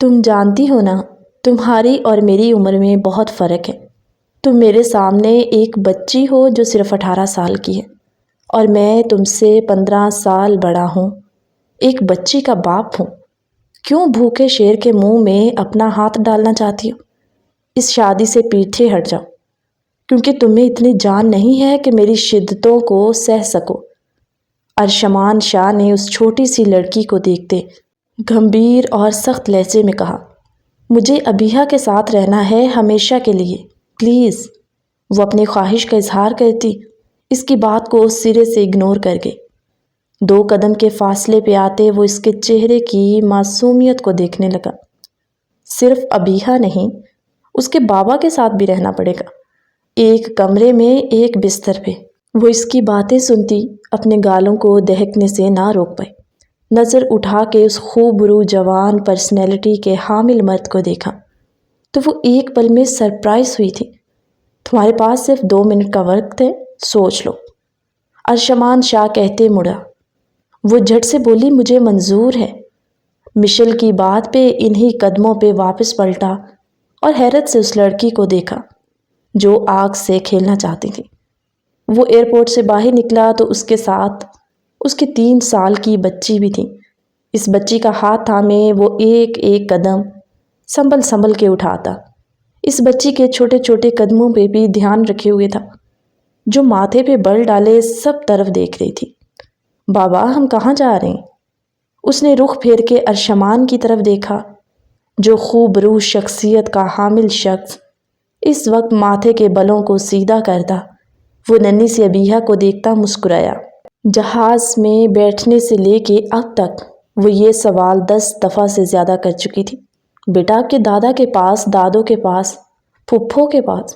تم جانتی ہو نا، تمہاری اور میری عمر میں بہت فرق ہے۔ تم میرے سامنے ایک بچی ہو جو صرف 18 سال کی ہے، اور میں تم سے 15 سال بڑا ہوں، ایک بچی کا باپ ہوں۔ کیوں بھوکے شیر کے منہ میں اپنا ہاتھ ڈالنا چاہتی ہو؟ اس شادی سے پیچھے ہٹ جاؤ، کیونکہ تمہیں اتنی جان نہیں ہے کہ میری شدتوں کو سہ سکو۔ ارشمان شاہ نے اس چھوٹی سی لڑکی کو دیکھتے گمبھیر اور سخت لہجے میں کہا، مجھے ابیہا کے ساتھ رہنا ہے ہمیشہ کے لیے، پلیز۔ وہ اپنی خواہش کا اظہار کرتی اس کی بات کو سرے سے اگنور کر گئی۔ 2 قدم کے فاصلے پہ آتے وہ اس کے چہرے کی معصومیت کو دیکھنے لگا۔ صرف ابیہا نہیں، اس کے بابا کے ساتھ بھی رہنا پڑے گا، ایک کمرے میں ایک بستر پہ۔ وہ اس کی باتیں سنتی اپنے گالوں کو دہکنے سے نہ روک پائی۔ نظر اٹھا کے اس خوبرو جوان پرسنالٹی کے حامل مرد کو دیکھا تو وہ ایک پل میں سرپرائز ہوئی تھی۔ تمہارے پاس صرف 2 منٹ کا وقت ہے، سوچ لو، ارشمان شاہ کہتے مڑا۔ وہ جھٹ سے بولی، مجھے منظور ہے۔ مشل کی بات پہ انہی قدموں پہ واپس پلٹا اور حیرت سے اس لڑکی کو دیکھا جو آگ سے کھیلنا چاہتی تھی۔ وہ ایئرپورٹ سے باہر نکلا تو اس کے ساتھ اس کی 3 سال کی بچی بھی تھی۔ اس بچی کا ہاتھ تھامے وہ ایک ایک قدم سنبھل کے اٹھاتا، اس بچی کے چھوٹے چھوٹے قدموں پہ بھی دھیان رکھے ہوئے تھا، جو ماتھے پہ بل ڈالے سب طرف دیکھ رہی تھی۔ بابا، ہم کہاں جا رہے ہیں؟ اس نے رخ پھیر کے ارشمان کی طرف دیکھا، جو خوبرو شخصیت کا حامل شخص اس وقت ماتھے کے بلوں کو سیدھا کرتا۔ وہ ننھی سی ابیہا کو دیکھتا مسکرایا۔ جہاز میں بیٹھنے سے لے کے اب تک وہ یہ سوال 10 دفعہ سے زیادہ کر چکی تھی، بیٹا آپ کے دادا کے پاس، دادوں کے پاس، پھپھو کے پاس،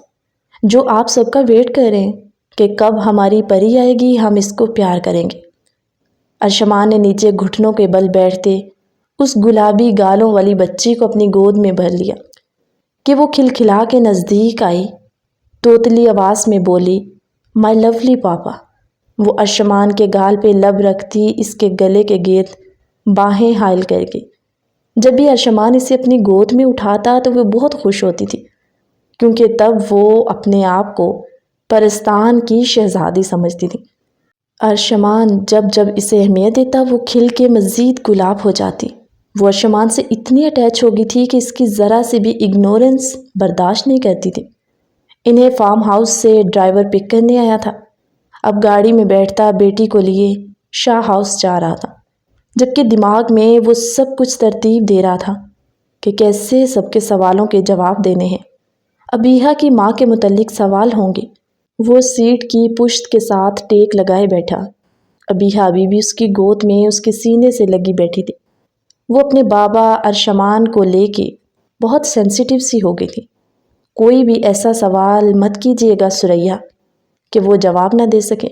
جو آپ سب کا ویٹ کر رہے ہیں کہ کب ہماری پری آئے گی، ہم اس کو پیار کریں گے۔ ارشمان نے نیچے گھٹنوں کے بل بیٹھتے اس گلابی گالوں والی بچی کو اپنی گود میں بھر لیا کہ وہ کھلکھلا کے نزدیک آئی، توتلی آواز میں بولی، مائی لولی پاپا۔ وہ ارشمان کے گال پہ لب رکھتی اس کے گلے کے گرد باہیں حائل کر گئی۔ جب بھی ارشمان اسے اپنی گود میں اٹھاتا تو وہ بہت خوش ہوتی تھی، کیونکہ تب وہ اپنے آپ کو پرستان کی شہزادی سمجھتی تھی۔ ارشمان جب جب اسے اہمیت دیتا وہ کھل کے مزید گلاب ہو جاتی۔ وہ ارشمان سے اتنی اٹیچ ہو گئی تھی کہ اس کی ذرا سے بھی اگنورنس برداشت نہیں کرتی تھی۔ انہیں فارم ہاؤس سے ڈرائیور پک کرنے آیا تھا، اب گاڑی میں بیٹھتا بیٹی کو لیے شاہ ہاؤس جا رہا تھا، جبکہ دماغ میں وہ سب کچھ ترتیب دے رہا تھا کہ کیسے سب کے سوالوں کے جواب دینے ہیں۔ ابیہا کی ماں کے متعلق سوال ہوں گے۔ وہ سیٹ کی پشت کے ساتھ ٹیک لگائے بیٹھا۔ ابیہا ابھی بھی اس کی گود میں اس کے سینے سے لگی بیٹھی تھی۔ وہ اپنے بابا ارشمان کو لے کے بہت سینسیٹیو سی ہو گئی تھی۔ کوئی بھی ایسا سوال مت کیجیے گا سریا کہ وہ جواب نہ دے سکے۔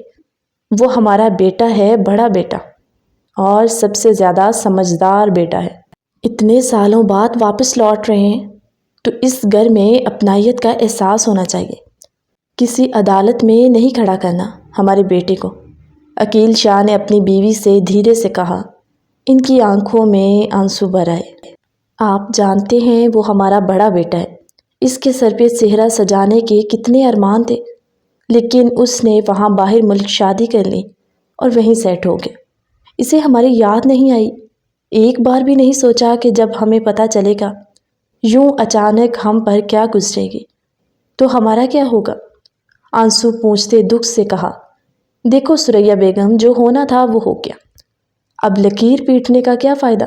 وہ ہمارا بیٹا ہے، بڑا بیٹا، اور سب سے زیادہ سمجھدار بیٹا ہے۔ اتنے سالوں بعد واپس لوٹ رہے ہیں تو اس گھر میں اپنائیت کا احساس ہونا چاہیے۔ کسی عدالت میں نہیں کھڑا کرنا ہمارے بیٹے کو، عقیل شاہ نے اپنی بیوی سے دھیرے سے کہا۔ ان کی آنکھوں میں آنسو بھر آئے۔ آپ جانتے ہیں وہ ہمارا بڑا بیٹا ہے، اس کے سر پہ صحرا سجانے کے کتنے ارمان تھے، لیکن اس نے وہاں باہر ملک شادی کر لی اور وہیں سیٹ ہو گیا۔ اسے ہماری یاد نہیں آئی، ایک بار بھی نہیں سوچا کہ جب ہمیں پتہ چلے گا یوں اچانک ہم پر کیا گزرے گی تو ہمارا کیا ہوگا۔ آنسو پونچھتے دکھ سے کہا، دیکھو سریا بیگم، جو ہونا تھا وہ ہو گیا، اب لکیر پیٹنے کا کیا فائدہ۔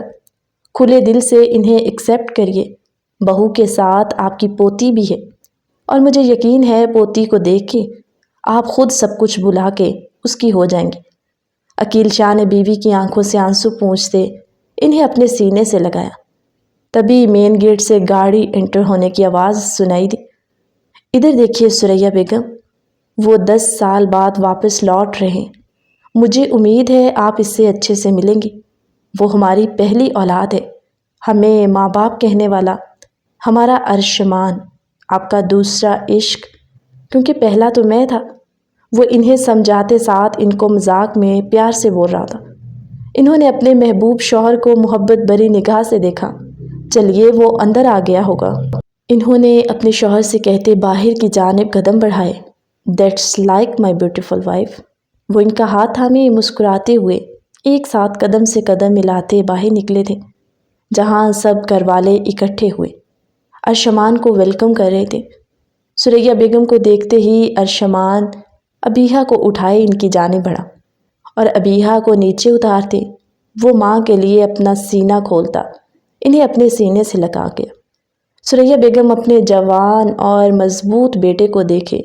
کھلے دل سے انہیں ایکسیپٹ کریے، بہو کے ساتھ آپ کی پوتی بھی ہے، اور مجھے یقین ہے پوتی کو دیکھ کے آپ خود سب کچھ بھلا کے اس کی ہو جائیں گے۔ عقیل شاہ نے بیوی کی آنکھوں سے آنسو پونچھتے انہیں اپنے سینے سے لگایا۔ تبھی مین گیٹ سے گاڑی انٹر ہونے کی آواز سنائی دی۔ ادھر دیکھیے سریا بیگم، وہ 10 سال بعد واپس لوٹ رہے ہیں، مجھے امید ہے آپ اس سے اچھے سے ملیں گی۔ وہ ہماری پہلی اولاد ہے، ہمیں ماں باپ کہنے والا ہمارا ارشمان، آپ کا دوسرا عشق، کیونکہ پہلا تو میں تھا۔ وہ انہیں سمجھاتے ساتھ ان کو مذاق میں پیار سے بول رہا تھا۔ انہوں نے اپنے محبوب شوہر کو محبت بھری نگاہ سے دیکھا، چلیے وہ اندر آ گیا ہوگا۔ انہوں نے اپنے شوہر سے کہتے باہر کی جانب قدم بڑھائے۔ That's like my beautiful wife. وہ ان کا ہاتھ تھامے مسکراتے ہوئے ایک ساتھ قدم سے قدم ملاتے باہر نکلے تھے، جہاں سب گھر والے اکٹھے ہوئے ارشمان کو ویلکم کر رہے تھے۔ ثریا بیگم کو دیکھتے ہی ارشمان ابیہا کو اٹھائے ان کی جانب بڑھا اور ابیہا کو نیچے اتارتے وہ ماں کے لیے اپنا سینہ کھولتا انہیں اپنے سینے سے لگا گیا۔ ثریا بیگم اپنے جوان اور مضبوط بیٹے کو دیکھے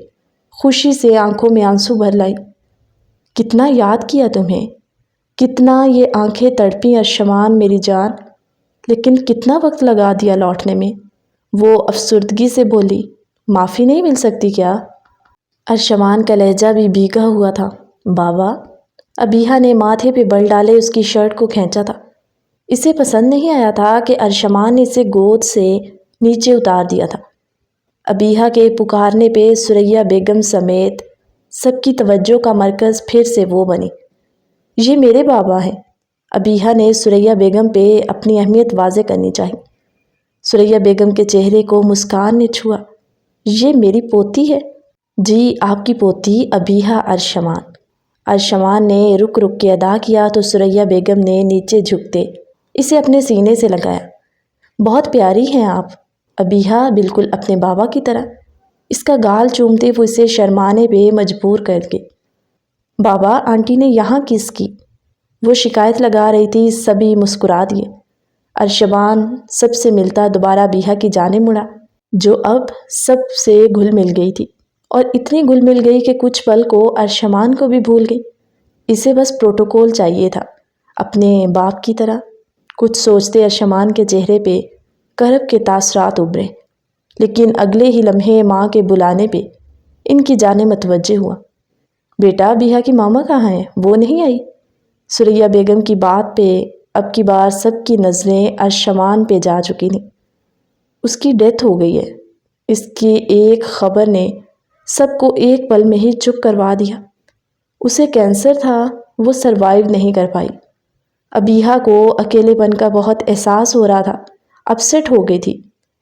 خوشی سے آنکھوں میں آنسو بھر لائی۔ کتنا یاد کیا تمہیں، کتنا یہ آنکھیں تڑپیں ارشمان میری جان، لیکن کتنا وقت لگا دیا لوٹنے میں۔ وہ افسردگی سے بولی، معافی نہیں مل سکتی کیا؟ ارشمان کا لہجہ بھی بھیگا ہوا تھا۔ بابا، ابیہا نے ماتھے پہ بل ڈالے اس کی شرٹ کو کھینچا تھا۔ اسے پسند نہیں آیا تھا کہ ارشمان نے اسے گود سے نیچے اتار دیا تھا۔ ابیہا کے پکارنے پہ ثریا بیگم سمیت سب کی توجہ کا مرکز پھر سے وہ بنی۔ یہ میرے بابا ہیں۔ ابیہا نے ثریا بیگم پہ اپنی اہمیت واضح کرنی چاہی۔ ثریا بیگم کے چہرے کو مسکان نے چھوا۔ یہ میری پوتی ہے؟ جی، آپ کی پوتی ابیہا ارشمان۔ ارشمان نے رک رک کے ادا کیا تو ثریا بیگم نے نیچے جھکتے اسے اپنے سینے سے لگایا۔ بہت پیاری ہیں آپ ابیہا، بالکل اپنے بابا کی طرح۔ اس کا گال چومتے وہ اسے شرمانے پہ مجبور کر گئی۔ بابا، آنٹی نے یہاں کس کی؟ وہ شکایت لگا رہی تھی۔ سبھی مسکرا دیے۔ ارشمان سب سے ملتا دوبارہ ابیہا کی جانب مڑا، جو اب سب سے گھل مل گئی تھی، اور اتنی گھل مل گئی کہ کچھ پل کو ارشمان کو بھی بھول گئی۔ اسے بس پروٹوکول چاہیے تھا، اپنے باپ کی طرح۔ کچھ سوچتے ارشمان کے چہرے پہ کرب کے تاثرات ابھرے، لیکن اگلے ہی لمحے ماں کے بلانے پہ ان کی جانب متوجہ ہوا۔ بیٹا، ابیہا کی ماما کہاں ہیں؟ وہ نہیں آئی؟ ثریا بیگم کی بات پہ اب کی بار سب کی نظریں ارشمان پہ جا چکی تھیں۔ اس کی ڈیتھ ہو گئی ہے۔ اس کی ایک خبر نے سب کو ایک پل میں ہی چپ کروا دیا۔ اسے کینسر تھا، وہ سروائیو نہیں کر پائی۔ ابیہا کو اکیلے پن کا بہت احساس ہو رہا تھا، اپسیٹ ہو گئی تھی،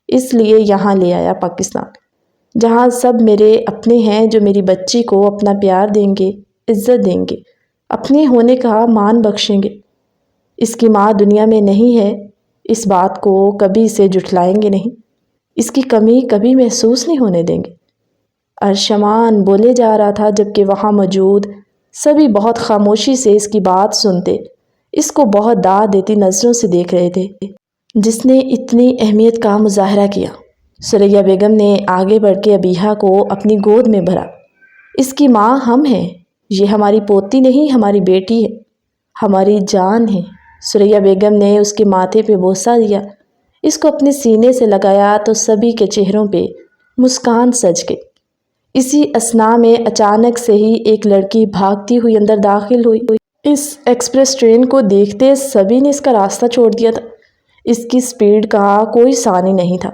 اس لیے یہاں لے آیا پاکستان، جہاں سب میرے اپنے ہیں جو میری بچی کو اپنا پیار دیں گے، عزت دیں گے، اپنے ہونے کا مان بخشیں گے۔ اس کی ماں دنیا میں نہیں ہے، اس بات کو کبھی اسے جھٹلائیں گے نہیں، اس کی کمی کبھی محسوس نہیں ہونے دیں گے۔ ارشمان بولے جا رہا تھا، جبکہ وہاں موجود سبھی بہت خاموشی سے اس کی بات سنتے، اس کو بہت داد دیتی نظروں سے دیکھ رہے تھے، جس نے اتنی اہمیت کا مظاہرہ کیا۔ ثریا بیگم نے آگے بڑھ کے ابیہا کو اپنی گود میں بھرا۔ اس کی ماں ہم ہیں، یہ ہماری پوتی نہیں، ہماری بیٹی ہے، ہماری جان ہے۔ ثریا بیگم نے اس کے ماتھے پہ بوسہ دیا، اس کو اپنے سینے سے لگایا تو سبھی کے چہروں پہ مسکان سج گئی۔ اسی اثناء میں اچانک سے ہی ایک لڑکی بھاگتی ہوئی اندر داخل ہوئی۔ اس ایکسپریس ٹرین کو دیکھتے سبھی نے اس کا راستہ چھوڑ دیا تھا۔ اس کی سپیڈ کا کوئی ثانی نہیں تھا،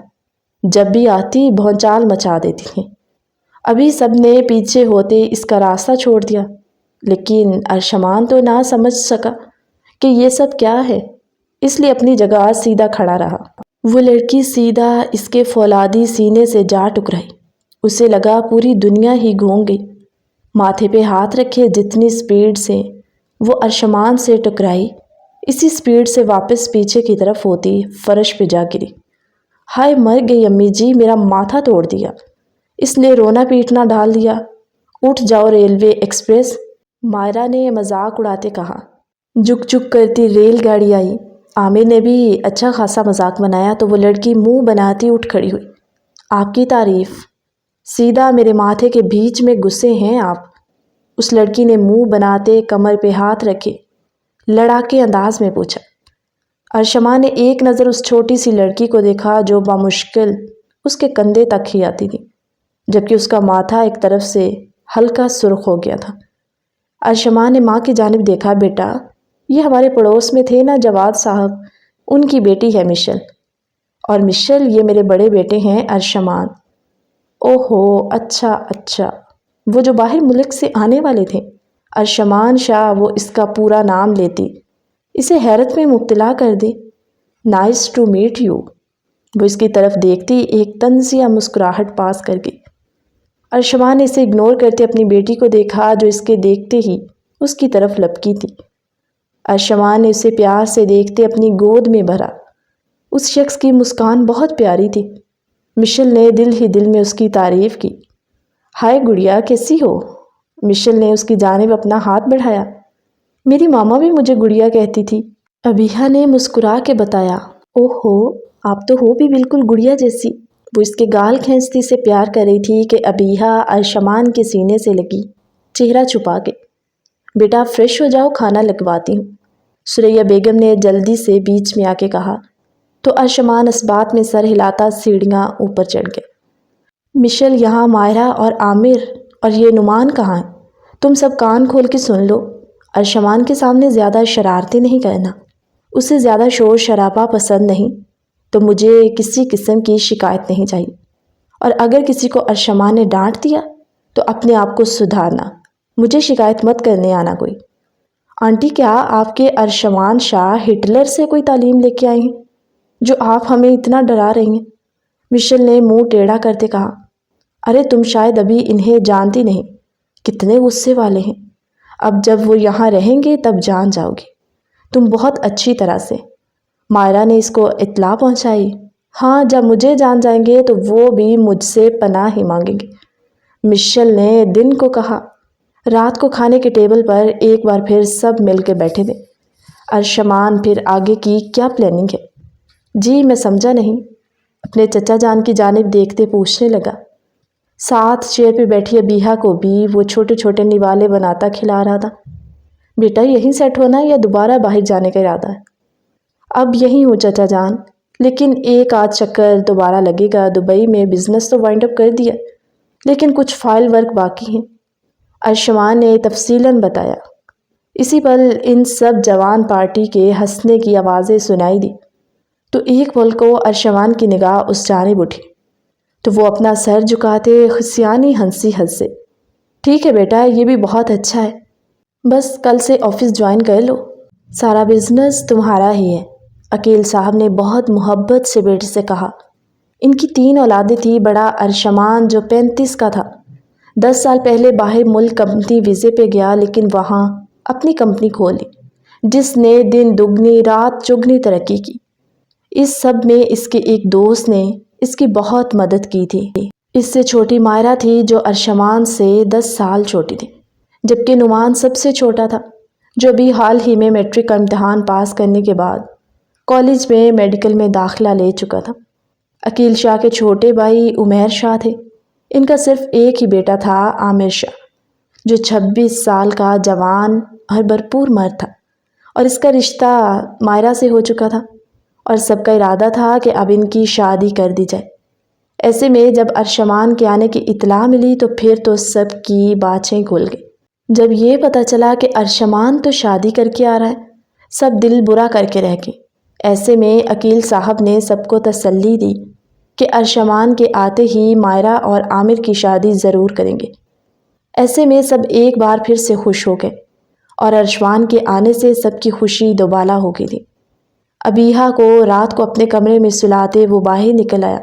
جب بھی آتی بھونچال مچا دیتی تھی۔ ابھی سب نے پیچھے ہوتے اس کا راستہ چھوڑ دیا، لیکن ارشمان تو نہ سمجھ سکا کہ یہ سب کیا ہے، اس لیے اپنی جگہ سیدھا کھڑا رہا۔ وہ لڑکی سیدھا اس کے فولادی سینے سے جا ٹکرائی۔ اسے لگا پوری دنیا ہی گھوم گئی۔ ماتھے پہ ہاتھ رکھے جتنی سپیڈ سے وہ ارشمان سے ٹکرائی، اسی سپیڈ سے واپس پیچھے کی طرف ہوتی فرش پہ جا گری۔ ہائے مر گئی امی جی، میرا ماتھا توڑ دیا۔ اس نے رونا پیٹنا ڈال دیا۔ اٹھ جاؤ ریلوے ایکسپریس، مائرہ نے مذاق اڑاتے کہا۔ جھک جھک کرتی ریل گاڑی آئی۔ عامر نے بھی اچھا خاصا مذاق بنایا تو وہ لڑکی منہ بناتی اٹھ کھڑی ہوئی۔ آپ کی تعریف، سیدھا میرے ماتھے کے بیچ میں گھسے ہیں آپ۔ اس لڑکی نے منہ بناتے کمر پہ ہاتھ رکھے لڑاکے انداز میں پوچھا۔ ارشمان نے ایک نظر اس چھوٹی سی لڑکی کو دیکھا جو بامشکل اس کے کندھے تک ہی آتی تھی، جبکہ اس کا ماتھا ایک طرف سے ہلکا سرخ ہو گیا تھا۔ ارشمان نے ماں کی جانب دیکھا۔ بیٹا، یہ ہمارے پڑوس میں تھے نا جواد صاحب، ان کی بیٹی ہے مشل، اور مشل یہ میرے بڑے بیٹے ہیں ارشمان۔ اوہو، اچھا اچھا، وہ جو باہر ملک سے آنے والے تھے۔ ارشمان شاہ وہ اس کا پورا نام لیتی اسے حیرت میں مبتلا کر دی۔ نائس ٹو میٹ یو، وہ اس کی طرف دیکھتی ایک طنزیہ مسکراہٹ پاس کر گئی۔ ارشما نے اسے اگنور کرتے اپنی بیٹی کو دیکھا جو اس کے دیکھتے ہی اس کی طرف لپکی تھی۔ ارشما نے اسے پیار سے دیکھتے اپنی گود میں بھرا۔ اس شخص کی مسکان بہت پیاری تھی۔ مشیل نے دل ہی دل میں اس کی تعریف کی۔ ہائے گڑیا، کیسی ہو؟ مشیل نے اس کی جانب اپنا ہاتھ بڑھایا۔ میری ماما بھی مجھے گڑیا کہتی تھی، ابیہا نے مسکرا کے بتایا۔ اوہو، آپ تو ہو بھی بالکل گڑیا جیسی۔ وہ اس کے گال کھینچتی سے پیار کر رہی تھی کہ ابیہا ارشمان کے سینے سے لگی، چہرہ چھپا کے۔ بیٹا فریش ہو جاؤ، کھانا لگواتی ہوں، سریہ بیگم نے جلدی سے بیچ میں آ کے کہا، تو ارشمان اس بات میں سر ہلاتا سیڑھیاں اوپر چڑھ گیا۔ مشیل، یہاں مائرہ اور عامر اور یہ نعمان کہاں ہیں؟ تم سب کان کھول کے سن لو۔ ارشمان کے سامنے زیادہ شرارتیں نہیں کرنا، اسے زیادہ شور شرابہ پسند نہیں، تو مجھے کسی قسم کی شکایت نہیں چاہیے، اور اگر کسی کو ارشمان نے ڈانٹ دیا تو اپنے آپ کو سدھارنا، مجھے شکایت مت کرنے آنا کوئی۔ آنٹی، کیا آپ کے ارشمان شاہ ہٹلر سے کوئی تعلیم لے کے آئے ہیں جو آپ ہمیں اتنا ڈرا رہی ہیں؟ مشیل نے منہ ٹیڑھا کرتے کہا۔ ارے تم شاید ابھی انہیں جانتی نہیں، کتنے غصے والے ہیں، اب جب وہ یہاں رہیں گے تب جان جاؤ گے تم بہت اچھی طرح سے۔ مائرہ نے اس کو اطلاع پہنچائی۔ ہاں، جب مجھے جان جائیں گے تو وہ بھی مجھ سے پناہ ہی مانگیں گے، مشیل نے دن کو کہا۔ رات کو کھانے کے ٹیبل پر ایک بار پھر سب مل کے بیٹھے تھے۔ ارشمان، پھر آگے کی کیا پلاننگ ہے؟ جی میں سمجھا نہیں، اپنے چچا جان کی جانب دیکھتے پوچھنے لگا۔ ساتھ چیئر پہ بیٹھی ابیہا کو بھی وہ چھوٹے چھوٹے نوالے بناتا کھلا رہا تھا۔ بیٹا یہیں سیٹ ہونا یا دوبارہ باہر جانے کا ارادہ ہے؟ اب یہیں ہوں چچا جان، لیکن ایک آدھ چکر دوبارہ لگے گا۔ دبئی میں بزنس تو وائنڈ اپ کر دیا، لیکن کچھ فائل ورک باقی ہیں، ارشمان نے تفصیلاً بتایا۔ اسی پل ان سب جوان پارٹی کے ہنسنے کی آوازیں سنائی دی، تو ایک پل کو ارشمان کی نگاہ اس جانب اٹھی، تو وہ اپنا سر جھکاتے خسیانی ہنسے۔ ٹھیک ہے بیٹا، یہ بھی بہت اچھا ہے، بس کل سے آفس جوائن کر لو، سارا بزنس تمہارا ہی ہے، عقیل صاحب نے بہت محبت سے بیٹے سے کہا۔ ان کی 3 اولادیں تھیں، بڑا ارشمان جو 35 کا تھا، 10 سال پہلے باہر ملک کمپنی ویزے پہ گیا، لیکن وہاں اپنی کمپنی کھولی جس نے دن دگنی رات چگنی ترقی کی۔ اس سب میں اس کے ایک دوست نے اس کی بہت مدد کی تھی۔ اس سے چھوٹی مائرہ تھی جو ارشمان سے 10 سال چھوٹی تھی، جبکہ نعمان سب سے چھوٹا تھا، جو بھی حال ہی میں میٹرک کا امتحان پاس کرنے کے بعد کالج میں میڈیکل میں داخلہ لے چکا تھا۔ عقیل شاہ کے چھوٹے بھائی عمیر شاہ تھے۔ ان کا صرف ایک ہی بیٹا تھا، عامر شاہ، جو 26 سال کا جوان اور بھرپور مرد تھا، اور اس کا رشتہ مائرہ سے ہو چکا تھا، اور سب کا ارادہ تھا کہ اب ان کی شادی کر دی جائے۔ ایسے میں جب ارشمان کے آنے کی اطلاع ملی تو پھر تو سب کی باچھیں کھل گئی۔ جب یہ پتہ چلا کہ ارشمان تو شادی کر کے آ رہا ہے، سب دل برا کر کے رہ گئے۔ ایسے میں عقیل صاحب نے سب کو تسلی دی کہ ارشمان کے آتے ہی مائرہ اور عامر کی شادی ضرور کریں گے۔ ایسے میں سب ایک بار پھر سے خوش ہو گئے، اور ارشمان کے آنے سے سب کی خوشی دوبالا ہو گئی تھی۔ ابیہا کو رات کو اپنے کمرے میں سلاتے وہ باہر نکل آیا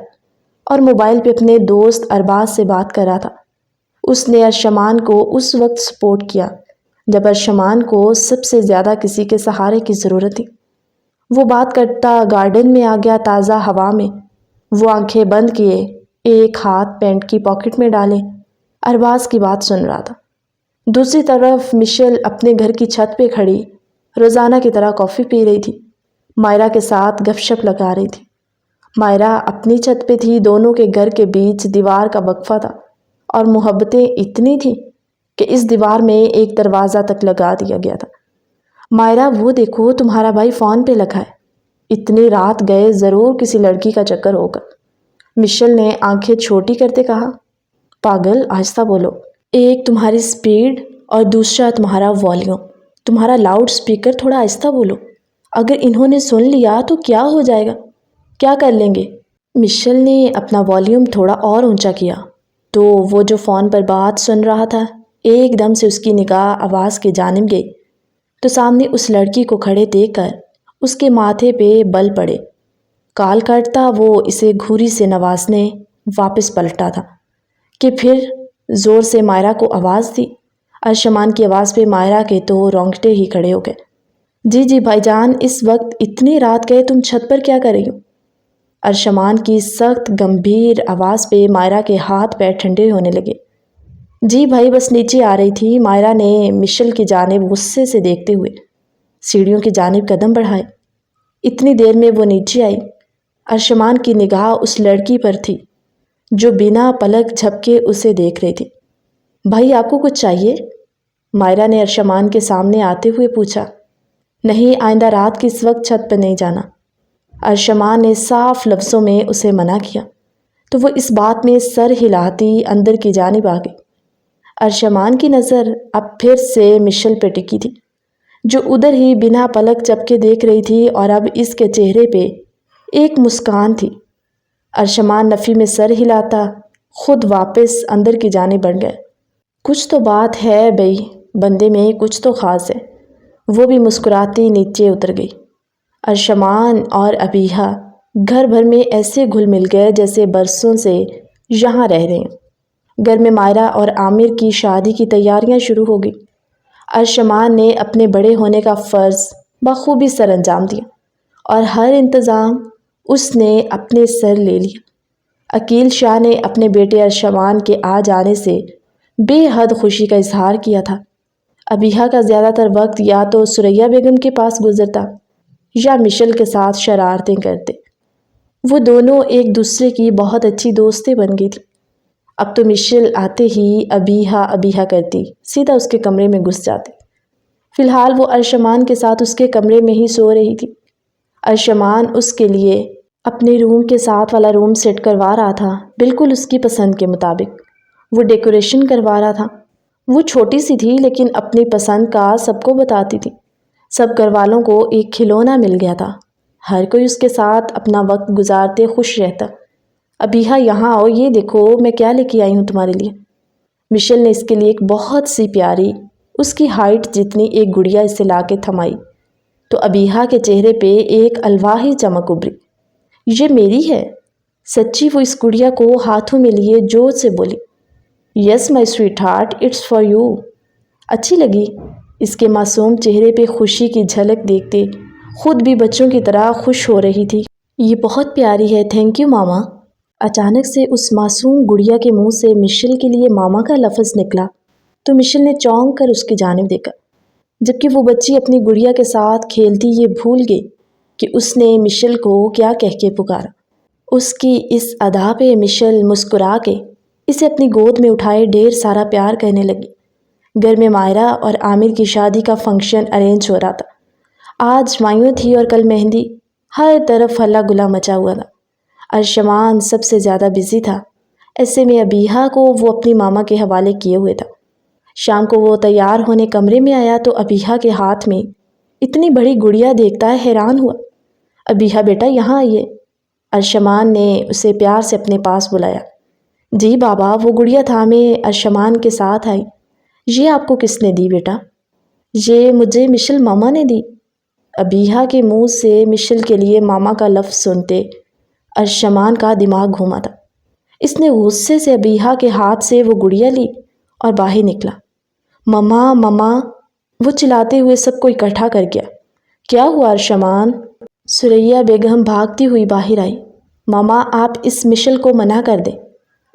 اور موبائل پہ اپنے دوست ارباز سے بات کر رہا تھا۔ اس نے ارشمان کو اس وقت سپورٹ کیا جب ارشمان کو سب سے زیادہ کسی کے سہارے کی ضرورت تھی۔ وہ بات کرتا گارڈن میں آ گیا، تازہ ہوا میں وہ آنکھیں بند کیے، ایک ہاتھ پینٹ کی پاکٹ میں ڈالے ارباز کی بات سن رہا تھا۔ دوسری طرف مشیل اپنے گھر کی چھت پہ کھڑی روزانہ کی طرح کافی پی رہی تھی، مائرہ کے ساتھ گپ شپ لگا رہی تھی۔ مائرہ اپنی چھت پہ تھی، دونوں کے گھر کے بیچ دیوار کا وقفہ تھا، اور محبتیں اتنی تھیں کہ اس دیوار میں ایک دروازہ تک لگا دیا گیا تھا۔ مائرہ، وہ دیکھو تمہارا بھائی فون پہ لگا ہے، اتنی رات گئے، ضرور کسی لڑکی کا چکر ہوگا۔ مشیل نے آنکھیں چھوٹی کرتے کہا۔ پاگل، آہستہ بولو، ایک تمہاری سپیڈ اور دوسرا تمہارا والیوم، تمہارا لاؤڈ سپیکر تھوڑا آہستہ بولو، اگر انہوں نے سن لیا تو کیا ہو جائے گا، کیا کر لیں گے؟ مشیل نے اپنا والیوم تھوڑا اور اونچا کیا تو وہ جو فون پر بات سن رہا تھا ایک دم سے اس کی نگاہ آواز کی جانب گئی، تو سامنے اس لڑکی کو کھڑے دیکھ کر اس کے ماتھے پہ بل پڑے۔ کال کاٹتا وہ اسے گھوری سے نوازنے واپس پلٹا تھا کہ پھر زور سے مائرہ کو آواز دی۔ ارشمان کی آواز پہ مائرہ کے تو رونگٹے ہی کھڑے ہو گئے۔ جی بھائی جان، اس وقت اتنی رات گئے تم چھت پر کیا کر رہی ہو؟ ارشمان کی سخت گمبھیر آواز پہ مائرہ کے ہاتھ پیر ٹھنڈے ہونے لگے۔ جی بھائی، بس نیچے آ رہی تھی، مائرہ نے مشل کی جانب غصے سے دیکھتے ہوئے سیڑھیوں کی جانب قدم بڑھائے۔ اتنی دیر میں وہ نیچے آئی۔ ارشمان کی نگاہ اس لڑکی پر تھی جو بنا پلک جھپکے اسے دیکھ رہی تھی۔ بھائی آپ کو کچھ چاہیے؟ مائرہ نے ارشمان کے سامنے آتے ہوئے پوچھا۔ نہیں، آئندہ رات کی اس وقت چھت پر نہیں جانا۔ ارشمان نے صاف لفظوں میں اسے منع کیا تو وہ اس بات میں سر ہلاتی اندر کی جانب آ گئی۔ ارشمان کی نظر اب پھر سے مشل پہ ٹکی تھی جو ادھر ہی بنا پلک جھپکے دیکھ رہی تھی، اور اب اس کے چہرے پہ ایک مسکان تھی۔ ارشمان نفی میں سر ہلاتا خود واپس اندر کی جانب بڑھ گئے۔ کچھ تو بات ہے بھئی، بندے میں کچھ تو خاص ہے۔ وہ بھی مسکراتی نیچے اتر گئی۔ ارشمان اور ابیحہ گھر بھر میں ایسے گھل مل گئے جیسے برسوں سے یہاں رہ رہے ہیں۔ گھر میں مائرہ اور عامر کی شادی کی تیاریاں شروع ہو گئی۔ ارشمان نے اپنے بڑے ہونے کا فرض بخوبی سر انجام دیا اور ہر انتظام اس نے اپنے سر لے لیا۔ عقیل شاہ نے اپنے بیٹے ارشمان کے آ جانے سے بے حد خوشی کا اظہار کیا تھا۔ ابیحہ کا زیادہ تر وقت یا تو ثریا بیگم کے پاس گزرتا یا مشل کے ساتھ شرارتیں کرتے۔ وہ دونوں ایک دوسرے کی بہت اچھی دوستیں بن گئی تھی۔ اب تو مشل آتے ہی ابیحہ کرتی سیدھا اس کے کمرے میں گھس جاتی۔ فی الحال وہ ارشمان کے ساتھ اس کے کمرے میں ہی سو رہی تھی۔ ارشمان اس کے لیے اپنے روم کے ساتھ والا روم سیٹ کروا رہا تھا، بالکل اس کی پسند کے مطابق۔ وہ ڈیکوریشن کروا رہا تھا۔ وہ چھوٹی سی تھی لیکن اپنی پسند کا سب کو بتاتی تھی۔ سب گھر والوں کو ایک کھلونا مل گیا تھا۔ ہر کوئی اس کے ساتھ اپنا وقت گزارتے خوش رہتا۔ ابیحہ یہاں آؤ، یہ دیکھو میں کیا لے کے آئی ہوں تمہارے لیے۔ مشل نے اس کے لیے ایک بہت سی پیاری، اس کی ہائٹ جتنی ایک گڑیا اسے لا کے تھمائی تو ابیحہ کے چہرے پہ ایک الواحی چمک ابھری۔ یہ میری ہے؟ سچی وہ اس گڑیا کو ہاتھوں میں لیے جوش سے بولی۔ Yes my sweet heart, it's for you. اچھی لگی؟ اس کے معصوم چہرے پہ خوشی کی جھلک دیکھتے خود بھی بچوں کی طرح خوش ہو رہی تھی۔ یہ بہت پیاری ہے، تھینک یو ماما۔ اچانک سے اس معصوم گڑیا کے منہ سے مشل کے لیے ماما کا لفظ نکلا تو مشل نے چونک کر اس کی جانب دیکھا، جبکہ وہ بچی اپنی گڑیا کے ساتھ کھیلتی یہ بھول گئی کہ اس نے مشل کو کیا کہہ کے پکارا۔ اس کی اس ادا پہ مشل مسکرا کے اسے اپنی گود میں اٹھائے ڈھیر سارا پیار کرنے لگی۔ گھر میں مائرہ اور عامر کی شادی کا فنکشن ارینج ہو رہا تھا۔ آج مائیوں تھی اور کل مہندی، ہر طرف ہلا گلا مچا ہوا تھا۔ ارشمان سب سے زیادہ بزی تھا، ایسے میں ابیحہ کو وہ اپنی ماما کے حوالے کیے ہوئے تھا۔ شام کو وہ تیار ہونے کمرے میں آیا تو ابیحہ کے ہاتھ میں اتنی بڑی گڑیا دیکھتا ہے حیران ہوا۔ ابیحہ بیٹا یہاں آئیے۔ ارشمان نے اسے پیار سے اپنے پاس بلایا۔ جی بابا، وہ گڑیا تھامے ارشمان کے ساتھ آئی۔ یہ آپ کو کس نے دی بیٹا؟ یہ مجھے مشل ماما نے دی۔ ابیحہ کے منہ سے مشل کے لیے ماما کا لفظ سنتے ارشمان کا دماغ گھوما تھا۔ اس نے غصے سے ابیحہ کے ہاتھ سے وہ گڑیا لی اور باہر نکلا۔ مما مما، وہ چلاتے ہوئے سب کو اکٹھا کر گیا۔ کیا ہوا ارشمان؟ ثریا بیگم بھاگتی ہوئی باہر آئی۔ ماما آپ اس مشل کو منع کر دیں،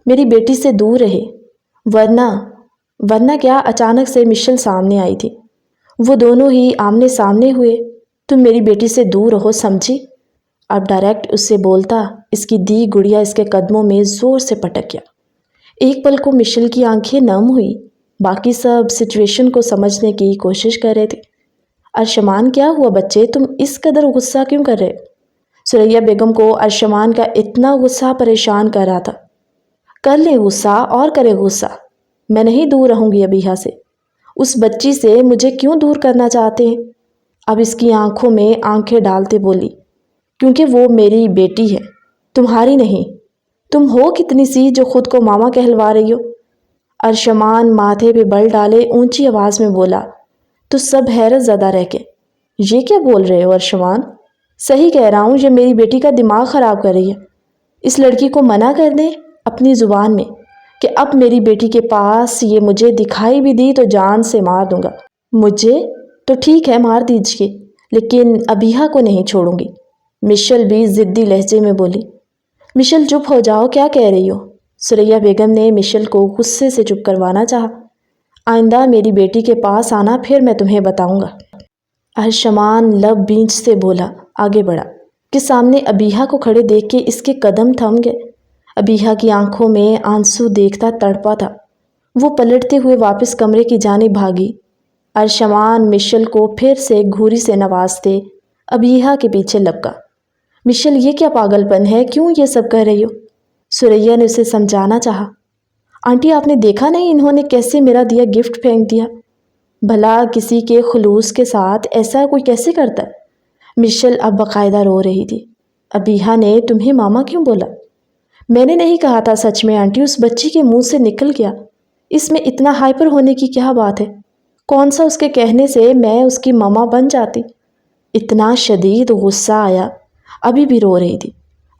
میری بیٹی سے دور رہے، ورنہ کیا؟ اچانک سے مشل سامنے آئی تھی۔ وہ دونوں ہی آمنے سامنے ہوئے۔ تم میری بیٹی سے دور رہو، سمجھی؟ اب ڈائریکٹ اس سے بولتا اس کی دی گڑیا اس کے قدموں میں زور سے پٹک گیا۔ ایک پل کو مشل کی آنکھیں نم ہوئی، باقی سب سچویشن کو سمجھنے کی کوشش کر رہے تھے۔ ارشمان کیا ہوا بچے، تم اس قدر غصہ کیوں کر رہے؟ ثریا بیگم کو ارشمان کا اتنا غصہ پریشان کر رہا تھا۔ کر لیں غصہ اور کرے غصہ، میں نہیں دور رہوں گی ابیحہ سے۔ اس بچی سے مجھے کیوں دور کرنا چاہتے ہیں؟ اب اس کی آنکھوں میں آنکھیں ڈالتے بولی، کیونکہ وہ میری بیٹی ہے، تمہاری نہیں۔ تم ہو کتنی سی جو خود کو ماما کہلوا رہی ہو؟ ارشمان ماتھے پہ بل ڈالے اونچی آواز میں بولا تو سب حیرت زدہ رہ گئے۔ یہ کیا بول رہے ہو ارشمان؟ صحیح کہہ رہا ہوں، یہ میری بیٹی کا دماغ خراب کر رہی ہے۔ اس لڑکی کو منع کر دیں اپنی زبان میں کہ اب میری بیٹی کے پاس یہ مجھے دکھائی بھی دی تو جان سے مار دوں گا۔ مجھے تو ٹھیک ہے، مار دیجیے، لیکن ابیحہ کو نہیں چھوڑوں گی، مشل بھی ضدی لہجے میں بولی۔ مشل چپ ہو جاؤ، کیا کہہ رہی ہو؟ ثریا بیگم نے مشل کو غصے سے چپ کروانا چاہا۔ آئندہ میری بیٹی کے پاس آنا، پھر میں تمہیں بتاؤں گا۔ ارشمان لب بینچ سے بولا، آگے بڑھا کہ سامنے ابیحہ کو کھڑے دیکھ کے اس کے قدم تھم گئے۔ ابیحہ کی آنکھوں میں آنسو دیکھتا تڑپا تھا۔ وہ پلٹتے ہوئے واپس کمرے کی جانب بھاگی۔ ارشمان مشل کو پھر سے گھوری سے نوازتے ابیحہ کے پیچھے لپکا۔ مشل، یہ کیا پاگل پن ہے؟ کیوں یہ سب کر رہی ہو؟ ثریا نے اسے سمجھانا چاہا۔ آنٹی، آپ نے دیکھا نہیں انہوں نے کیسے میرا دیا گفٹ پھینک دیا؟ بھلا کسی کے خلوص کے ساتھ ایسا کوئی کیسے کرتا ہے؟ مشل اب باقاعدہ رو رہی تھی۔ ابیحہ نے تمہیں ماما کیوں بولا؟ میں نے نہیں کہا تھا، سچ میں آنٹی، اس بچی کے منہ سے نکل گیا۔ اس میں اتنا ہائپر ہونے کی کیا بات ہے؟ کون سا اس کے کہنے سے میں اس کی ماما بن جاتی؟ اتنا شدید غصہ آیا، ابھی بھی رو رہی تھی۔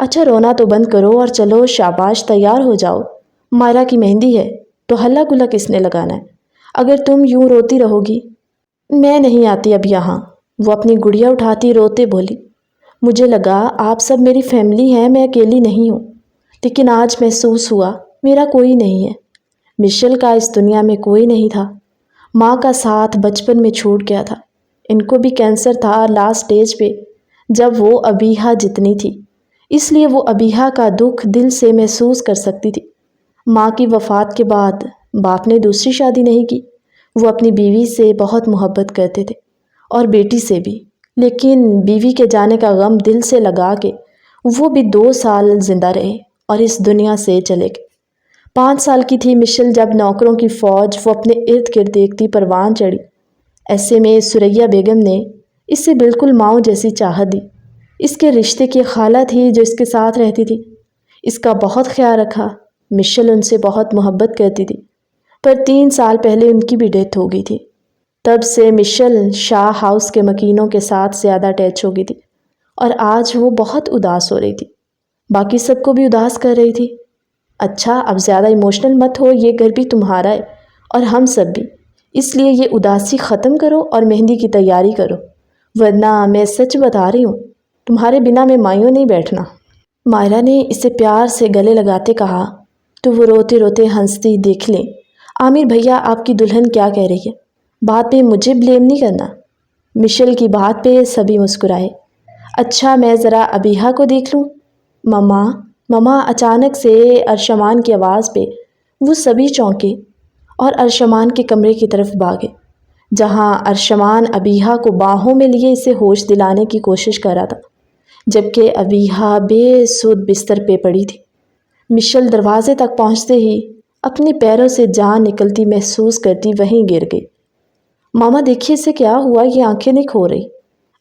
اچھا رونا تو بند کرو اور چلو شاباش، تیار ہو جاؤ، مائرہ کی مہندی ہے تو ہلا گلا کس نے لگانا ہے؟ اگر تم یوں روتی رہو گی۔ میں نہیں آتی اب یہاں، وہ اپنی گڑیا اٹھاتی روتے بولی۔ مجھے لگا آپ سب میری فیملی ہیں، میں اکیلی نہیں ہوں، لیکن آج محسوس ہوا میرا کوئی نہیں ہے۔ مشل کا اس دنیا میں کوئی نہیں تھا۔ ماں کا ساتھ بچپن میں چھوٹ گیا تھا۔ ان کو بھی کینسر تھا لاسٹ سٹیج پہ، جب وہ ابیحہ جتنی تھی، اس لیے وہ ابیحہ کا دکھ دل سے محسوس کر سکتی تھی۔ ماں کی وفات کے بعد باپ نے دوسری شادی نہیں کی۔ وہ اپنی بیوی سے بہت محبت کرتے تھے اور بیٹی سے بھی، لیکن بیوی کے جانے کا غم دل سے لگا کے وہ بھی 2 سال زندہ رہے اور اس دنیا سے چلے گئے۔ 5 سال کی تھی مشل جب نوکروں کی فوج وہ اپنے ارد گرد دیکھتی پروان چڑھی۔ ایسے میں ثریا بیگم نے اس سے بالکل ماؤں جیسی چاہت دی۔ اس کے رشتے کی خالہ تھی جو اس کے ساتھ رہتی تھی، اس کا بہت خیال رکھا۔ مشل ان سے بہت محبت کرتی تھی، پر 3 سال پہلے ان کی بھی ڈیتھ ہو گئی تھی۔ تب سے مشل شاہ ہاؤس کے مکینوں کے ساتھ زیادہ اٹیچ ہو گئی تھی اور آج وہ بہت اداس ہو رہی تھی، باقی سب کو بھی اداس کر رہی تھی۔ اچھا اب زیادہ ایموشنل مت ہو، یہ گھر بھی تمہارا ہے اور ہم سب بھی، اس لیے یہ اداسی ختم کرو اور مہندی کی تیاری کرو، ورنہ میں سچ بتا رہی ہوں تمہارے بنا میں مایوں نہیں بیٹھنا۔ مائرہ نے اسے پیار سے گلے لگاتے کہا تو وہ روتے روتے ہنستی، دیکھ لیں عامر بھیا آپ کی دلہن کیا کہہ رہی ہے، بات پہ مجھے بلیم نہیں کرنا۔ مشل کی بات پہ سبھی مسکرائے۔ اچھا میں ذرا ابیحہ کو دیکھ لوں؟ مما مما، اچانک سے ارشمان کی آواز پہ وہ سبھی چونکے اور ارشمان کے کمرے کی طرف بھاگے، جہاں ارشمان ابیحہ کو باہوں میں لیے اسے ہوش دلانے کی کوشش کر رہا تھا، جبکہ ابیحہ بے سود بستر پہ پڑی تھی۔ مشل دروازے تک پہنچتے ہی اپنے پیروں سے جان نکلتی محسوس کرتی وہیں گر گئی۔ ماما دیکھیے اسے کیا ہوا، یہ آنکھیں نہیں کھو رہی۔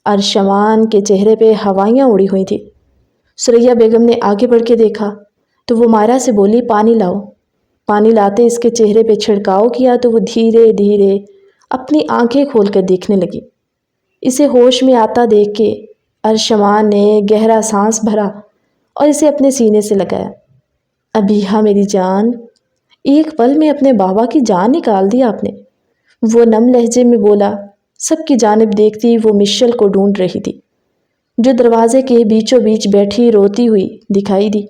ارشمان کے چہرے پہ ہوائیاں اڑی ہوئی تھی۔ ثریا بیگم نے آگے بڑھ کے دیکھا تو وہ مائرہ سے بولی، پانی لاؤ۔ پانی لاتے اس کے چہرے پہ چھڑکاؤ کیا تو وہ دھیرے دھیرے اپنی آنکھیں کھول کر دیکھنے لگی۔ اسے ہوش میں آتا دیکھ کے ارشمان نے گہرا سانس بھرا اور اسے اپنے سینے سے لگایا۔ ابیحہ میری جان، ایک پل میں اپنے بابا کی جان نکال دی آپ نے، وہ نم لہجے میں بولا۔ سب کی جانب دیکھتی وہ مشل کو ڈھونڈ رہی تھی، جو دروازے کے بیچوں بیچ بیٹھی روتی ہوئی دکھائی دی۔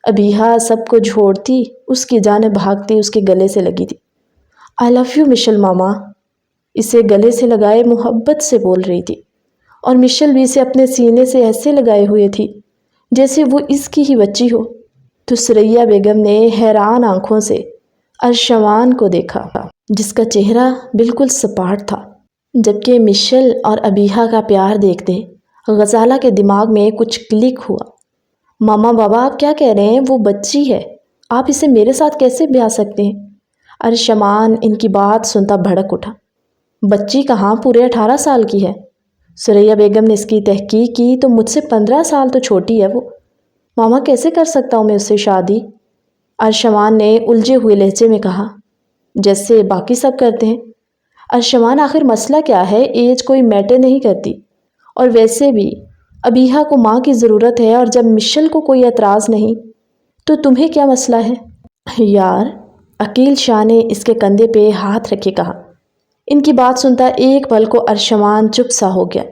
ابیحہ سب کو چھوڑتی اس کی جانب بھاگتی اس کے گلے سے لگی تھی۔ آئی لو یو مشل ماما، اسے گلے سے لگائے محبت سے بول رہی تھی، اور مشل بھی اسے اپنے سینے سے ایسے لگائے ہوئے تھی جیسے وہ اس کی ہی بچی ہو۔ تو ثریا بیگم نے حیران آنکھوں سے ارشمان کو دیکھا، جس کا چہرہ بالکل سپاٹ تھا، جبکہ مشل اور ابیحہ کا پیار دیکھتے غزالہ کے دماغ میں کچھ کلک ہوا۔ ماما بابا آپ کیا کہہ رہے ہیں؟ وہ بچی ہے، آپ اسے میرے ساتھ کیسے بیاہ سکتے ہیں؟ ارشمان ان کی بات سنتا بھڑک اٹھا۔ بچی کہاں، پورے 18 سال کی ہے۔ ثریا بیگم نے اس کی تحقیق کی تو مجھ سے 15 سال تو چھوٹی ہے وہ۔ ماما کیسے کر سکتا ہوں میں اس سے شادی؟ ارشمان نے الجھے ہوئے لہجے میں کہا، جیسے باقی سب کرتے ہیں۔ ارشمان آخر مسئلہ کیا ہے؟ ایج کوئی میٹر نہیں کرتی، اور ویسے بھی ابیہا کو ماں کی ضرورت ہے اور جب مشل کو کوئی اعتراض نہیں تو تمہیں کیا مسئلہ ہے؟ یار، عقیل شاہ نے اس کے کندھے پہ ہاتھ رکھے کہا۔ ان کی بات سنتا ایک پل کو ارشمان چپ سا ہو گیا۔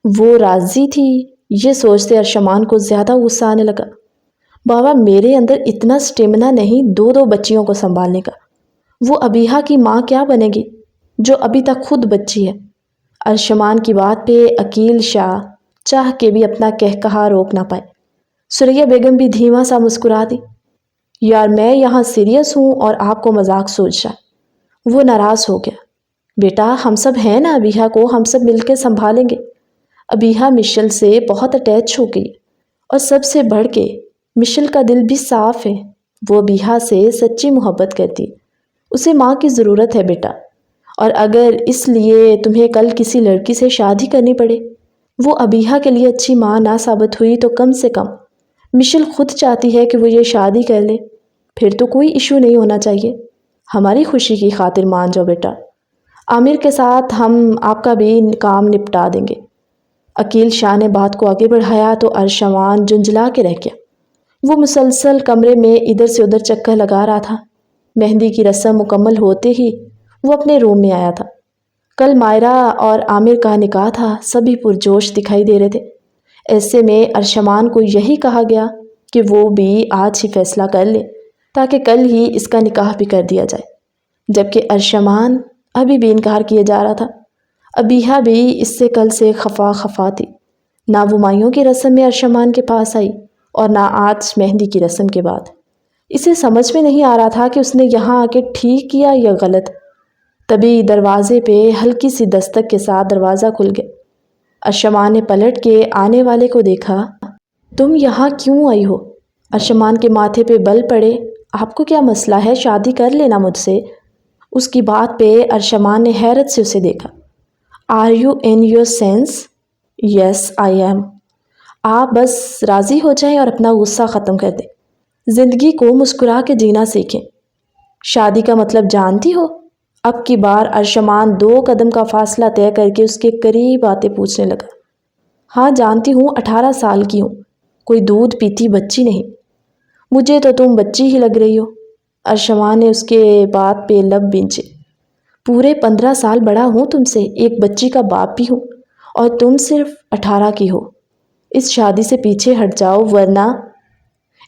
وہ راضی تھی، یہ سوچتے ارشمان کو زیادہ غصہ آنے لگا۔ بابا، میرے اندر اتنا سٹیمنا نہیں دو بچیوں کو سنبھالنے کا۔ وہ ابیہا کی ماں کیا بنے گی جو ابھی تک خود بچی ہے؟ ارشمان کی بات پہ عقیل شاہ چاہ کے بھی اپنا کہا روک نہ پائے۔ سریا بیگم بھی دھیما سا مسکرا دی۔ یار، میں یہاں سیریس ہوں اور آپ کو مذاق سوچ رہا۔ وہ ناراض ہو گیا۔ بیٹا، ہم سب ہیں نا ابیہا کو، ہم سب مل کے سنبھالیں گے۔ ابیہا مشل سے بہت اٹیچ ہو گئی اور سب سے بڑھ کے مشل کا دل بھی صاف ہے۔ وہ ابیہا سے سچی محبت کرتی، اسے ماں کی ضرورت ہے بیٹا۔ اور اگر اس لیے تمہیں کل کسی لڑکی سے شادی کرنی پڑے، وہ ابیہا کے لیے اچھی ماں نہ ثابت ہوئی تو کم سے کم مشل خود چاہتی ہے کہ وہ یہ شادی کر لے، پھر تو کوئی ایشو نہیں ہونا چاہیے۔ ہماری خوشی کی خاطر مان جاؤ بیٹا، عامر کے ساتھ ہم آپ کا بھی کام نپٹا دیں گے۔ عقیل شاہ نے بات کو آگے بڑھایا تو ارشمان جنجلا کے رہ گیا۔ وہ مسلسل کمرے میں ادھر سے ادھر چکر لگا رہا تھا۔ مہندی کی رسم مکمل ہوتے ہی وہ اپنے روم میں آیا تھا۔ کل مائرہ اور عامر کا نکاح تھا، سبھی پرجوش دکھائی دے رہے تھے۔ ایسے میں ارشمان کو یہی کہا گیا کہ وہ بھی آج ہی فیصلہ کر لے تاکہ کل ہی اس کا نکاح بھی کر دیا جائے، جبکہ ارشمان ابھی بھی انکار کیے جا رہا تھا۔ ابیہا بھی اس سے کل سے خفا تھی۔ نہ وہ مائیوں کی رسم میں ارشمان کے پاس آئی اور نہ آج مہندی کی رسم کے بعد۔ اسے سمجھ میں نہیں آ رہا تھا کہ اس نے یہاں آ کے ٹھیک کیا یا غلط۔ تبھی دروازے پہ ہلکی سی دستک کے ساتھ دروازہ کھل گیا۔ ارشمان نے پلٹ کے آنے والے کو دیکھا۔ تم یہاں کیوں آئی ہو؟ ارشمان کے ماتھے پہ بل پڑے۔ آپ کو کیا مسئلہ ہے؟ شادی کر لینا مجھ سے۔ اس کی بات پہ ارشمان نے حیرت سے اسے دیکھا۔ Are you in your senses? Yes I am. آپ بس راضی ہو جائیں اور اپنا غصہ ختم کر دیں۔ زندگی کو مسکرا کے جینا سیکھیں۔ شادی کا مطلب جانتی ہو؟ اب کی بار ارشمان 2 قدم کا فاصلہ طے کر کے اس کے قریب آتے پوچھنے لگا۔ ہاں جانتی ہوں، 18 سال کی ہوں، کوئی دودھ پیتی بچی نہیں۔ مجھے تو تم بچی ہی لگ رہی ہو۔ ارشمان نے اس کے بات پہ لب بھینچے۔ پورے 15 سال بڑا ہوں تم سے، ایک بچی کا باپ بھی ہوں، اور تم صرف 18 کی ہو۔ اس شادی سے پیچھے ہٹ جاؤ ورنہ…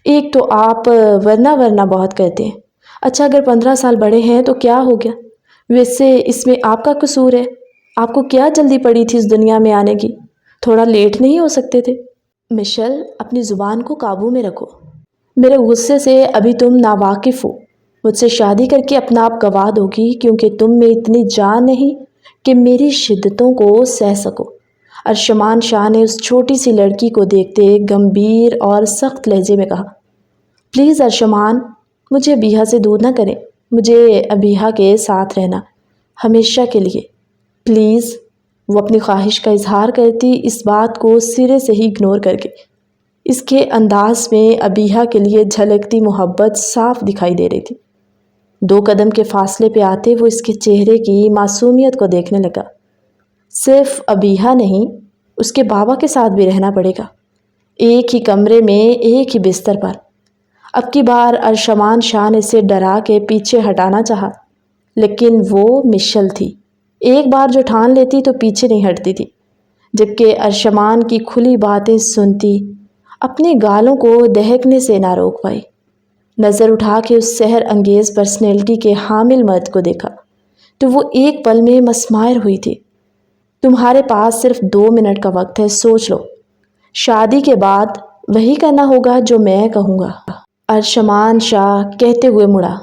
ایک تو آپ ورنہ بہت کہتے ہیں۔ اچھا، اگر 15 سال بڑے ہیں تو کیا ہو گیا؟ ویسے اس میں آپ کا قصور ہے، آپ کو کیا جلدی پڑی تھی اس دنیا میں آنے کی؟ تھوڑا لیٹ نہیں ہو سکتے تھے؟ مشل، اپنی زبان کو قابو میں رکھو۔ میرے غصے سے ابھی تم ناواقف ہو۔ مجھ سے شادی کر کے اپنا آپ گوا دو گی کیونکہ تم میں اتنی جان نہیں کہ میری شدتوں کو سہ سکو۔ ارشمان شاہ نے اس چھوٹی سی لڑکی کو دیکھتے گمبھیر اور سخت لہجے میں کہا۔ پلیز ارشمان، مجھے ابیہا سے دور نہ کریں، مجھے ابیہا کے ساتھ رہنا ہمیشہ کے لیے، پلیز۔ وہ اپنی خواہش کا اظہار کرتی اس بات کو سرے سے ہی اگنور کر گئی۔ اس کے انداز میں ابیہا کے لیے جھلکتی محبت صاف دکھائی دے رہی تھی۔ 2 قدم کے فاصلے پہ آتے وہ اس کے چہرے کی معصومیت کو دیکھنے لگا۔ صرف ابیہا نہیں، اس کے بابا کے ساتھ بھی رہنا پڑے گا، ایک ہی کمرے میں، ایک ہی بستر پر۔ اب کی بار ارشمان شاہ نے اسے ڈرا کے پیچھے ہٹانا چاہا، لیکن وہ مشل تھی، ایک بار جو ٹھان لیتی تو پیچھے نہیں ہٹتی تھی۔ جبکہ ارشمان کی کھلی باتیں سنتی اپنے گالوں کو دہکنے سے نہ روک پائی۔ نظر اٹھا کے اس سحر انگیز پرسنالٹی کے حامل مرد کو دیکھا تو وہ ایک پل میں مسمار ہوئی تھی۔ تمہارے پاس صرف 2 منٹ کا وقت ہے، سوچ لو، شادی کے بعد وہی کرنا ہوگا جو میں کہوں گا۔ ارشمان شاہ کہتے ہوئے مڑا۔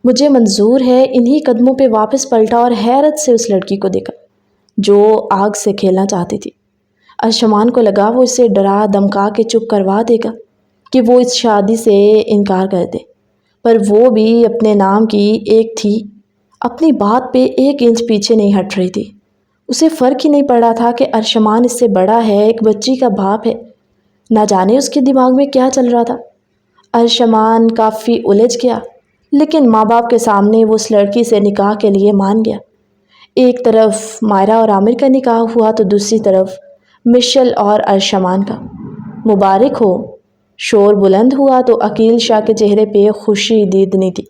مجھے منظور ہے۔ انہی قدموں پہ واپس پلٹا اور حیرت سے اس لڑکی کو دیکھا جو آگ سے کھیلنا چاہتی تھی۔ ارشمان کو لگا وہ اسے ڈرا دمکا کے چپ کروا دے گا کہ وہ اس شادی سے انکار کر دے، پر وہ بھی اپنے نام کی ایک تھی، اپنی بات پہ 1 انچ پیچھے نہیں ہٹ رہی تھی۔ اسے فرق ہی نہیں پڑ رہا تھا کہ ارشمان اس سے بڑا ہے، ایک بچی کا باپ ہے۔ نہ جانے اس کے دماغ میں کیا چل رہا تھا۔ ارشمان کافی الجھ گیا، لیکن ماں باپ کے سامنے وہ اس لڑکی سے نکاح کے لیے مان گیا۔ ایک طرف مائرہ اور عامر کا نکاح ہوا تو دوسری طرف مشل اور ارشمان کا۔ مبارک ہو۔ شور بلند ہوا تو عقیل شاہ کے چہرے پہ خوشی دیدنی تھی۔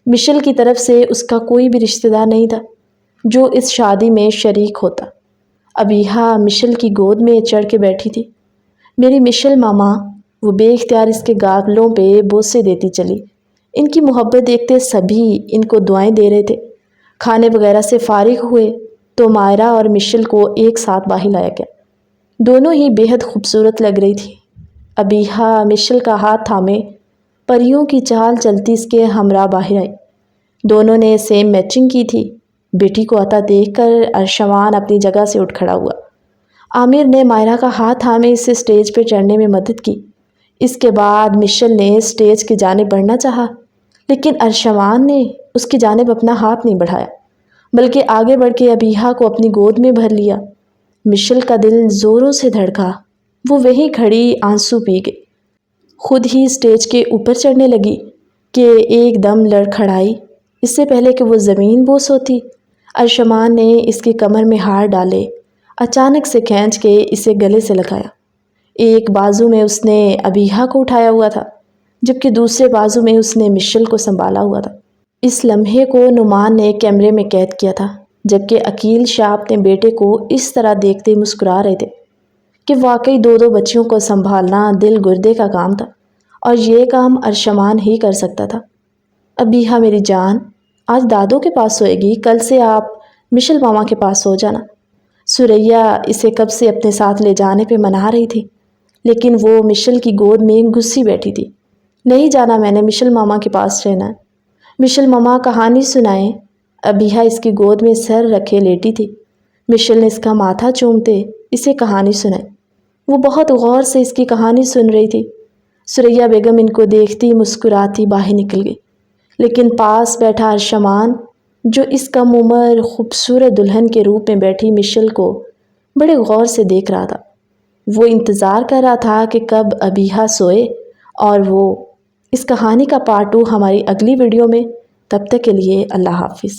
مشل کی طرف سے اس کا کوئی بھی رشتہ دار نہیں تھا جو اس شادی میں شریک ہوتا۔ ابیہا مشل کی گود میں چڑھ کے بیٹھی تھی۔ میری مشل ماما، وہ بے اختیار اس کے گالوں پہ بوسے دیتی چلی۔ ان کی محبت دیکھتے سبھی ان کو دعائیں دے رہے تھے۔ کھانے وغیرہ سے فارغ ہوئے تو مائرہ اور مشل کو ایک ساتھ باہر لایا گیا۔ دونوں ہی بے حد خوبصورت لگ رہی تھی۔ ابیہا مشل کا ہاتھ تھامے پریوں کی چال چلتی اس کے ہمراہ باہر آئی۔ دونوں نے سیم میچنگ کی تھی۔ بیٹی کو آتا دیکھ کر ارشمان اپنی جگہ سے اٹھ کھڑا ہوا۔ عامر نے مائرہ کا ہاتھ تھامے اسے اسٹیج پہ چڑھنے میں مدد کی۔ اس کے بعد مشل نے اسٹیج کی جانب بڑھنا چاہا، لیکن ارشمان نے اس کی جانب اپنا ہاتھ نہیں بڑھایا، بلکہ آگے بڑھ کے ابیہا کو اپنی گود میں بھر لیا۔ مشل کا دل زوروں سے دھڑکا۔ وہ وہیں کھڑی آنسو پی گئی۔ خود ہی اسٹیج کے اوپر چڑھنے لگی کہ ایک دم لڑکھڑائی۔ اس سے پہلے کہ وہ زمین بوس ہوتی، ارشمان نے اس کی کمر میں ہاتھ ڈالے، اچانک سے کھینچ کے اسے گلے سے لگایا۔ ایک بازو میں اس نے ابیہا کو اٹھایا ہوا تھا، جبکہ دوسرے بازو میں اس نے مشل کو سنبھالا ہوا تھا۔ اس لمحے کو نعمان نے کیمرے میں قید کیا تھا، جبکہ عقیل شاہ اپنے بیٹے کو اس طرح دیکھتے مسکرا رہے تھے کہ واقعی دو بچیوں کو سنبھالنا دل گردے کا کام تھا، اور یہ کام ارشمان ہی کر سکتا تھا۔ ابیہا میری جان، آج دادوں کے پاس سوئے گی، کل سے آپ مشل ماما کے پاس سو جانا۔ ثریا اسے کب سے اپنے ساتھ لے جانے پہ منا رہی تھی، لیکن وہ مشل کی گود میں گھسی بیٹھی تھی۔ نہیں جانا، میں نے مشل ماما کے پاس رہنا ہے۔ مشل ماما کہانی سنائیں۔ ابیہا اس کی گود میں سر رکھے لیٹی تھی۔ مشل نے اس کا ماتھا چومتے اسے کہانی سنائی۔ وہ بہت غور سے اس کی کہانی سن رہی تھی۔ ثریا بیگم ان کو دیکھتی مسکراتی باہر نکل گئی، لیکن پاس بیٹھا ارشمان، جو اس کم عمر خوبصورت دلہن کے روپ میں بیٹھی مشل کو بڑے غور سے دیکھ رہا تھا۔ وہ انتظار کر رہا تھا کہ کب ابیہا سوئے، اور وہ اس کہانی کا پارٹ 2 ہماری اگلی ویڈیو میں۔ تب تک کے لیے اللہ حافظ۔